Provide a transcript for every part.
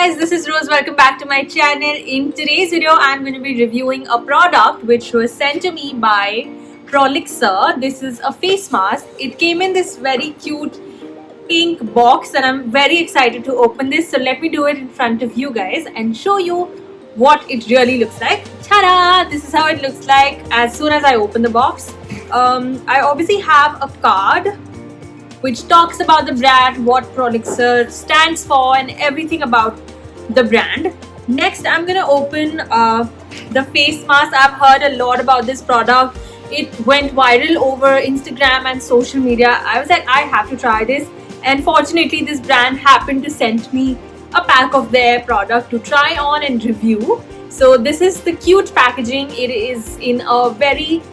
guys, this is Rose. Welcome back to my channel. In today's video, I'm going to be reviewing a product which was sent to me by Prolixr. This is a face mask. It came in this very cute pink box and I'm very excited to open this. So let me do it in front of you guys and show you what it really looks like. Ta-da! This is how it looks like as soon as I open the box. I obviously have a card which talks about the brand, what Prolixr stands for and everything about the brand. Next, I'm gonna open the face mask. I've heard a lot about this product. It went viral over Instagram and social media. I was like, I have to try this. And fortunately, this brand happened to send me a pack of their product to try on and review. So this is the cute packaging. It is in a very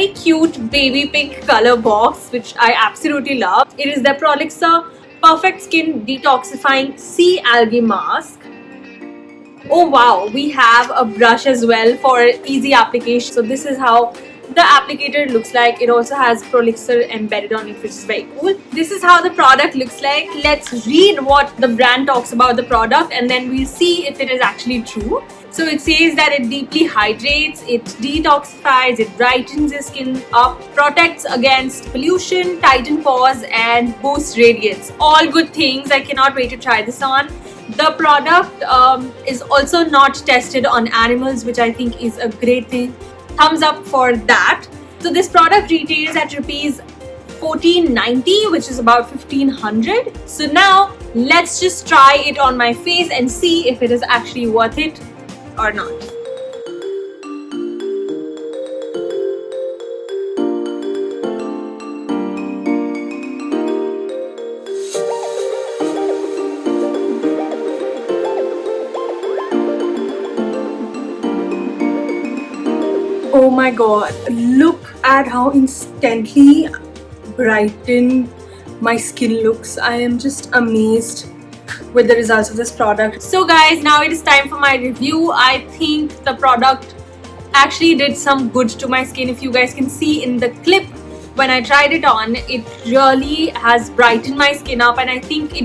cute baby pink color box, which I absolutely love. It is the Prolixr Perfect Skin Detoxifying Sea Algae Mask. Oh wow, we have a brush as well for easy application. So this is how the applicator looks like. It also has Prolixr embedded on it, which is very cool. This is how the product looks like. Let's read what the brand talks about the product and then we'll see if it is actually true. So it says that it deeply hydrates, it detoxifies, it brightens your skin up, protects against pollution, tighten pores and boosts radiance. All good things. I cannot wait to try this on. The product is also not tested on animals, which I think is a great thing. Thumbs up for that. So this product retails at rupees 1490, which is about 1500. So now let's just try it on my face and see if it is actually worth it or not. Oh my god, look at how instantly brightened my skin looks. I am just amazed with the results of this product. So guys, now it is time for my review. I think the product actually did some good to my skin. If you guys can see in the clip when I tried it on, it really has brightened my skin up and I think it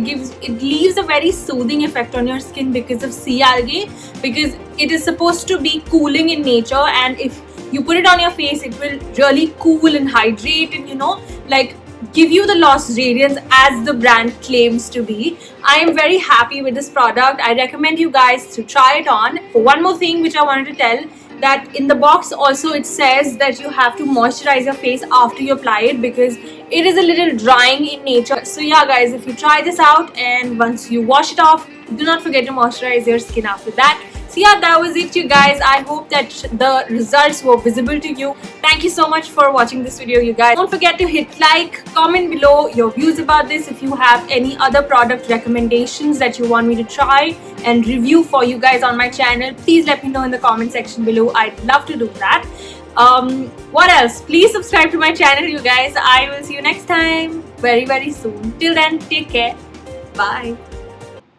leaves a very soothing effect on your skin because of sea algae, because it is supposed to be cooling in nature, and if you put it on your face, it will really cool and hydrate and like give you the lost radiance as the brand claims to be. I am very happy with this product. I recommend you guys to try it on. One more thing which I wanted to tell, that in the box also it says that you have to moisturize your face after you apply it because it is a little drying in nature. So yeah guys, if you try this out and once you wash it off, do not forget to moisturize your skin after that. So yeah, that was it you guys. I hope that the results were visible to you. Thank you so much for watching this video you guys. Don't forget to hit like, comment below your views about this. If you have any other product recommendations that you want me to try and review for you guys on my channel, please let me know in the comment section below. I'd love to do that. What else? Please subscribe to my channel you guys. I will see you next time very soon. Till then, take care. Bye.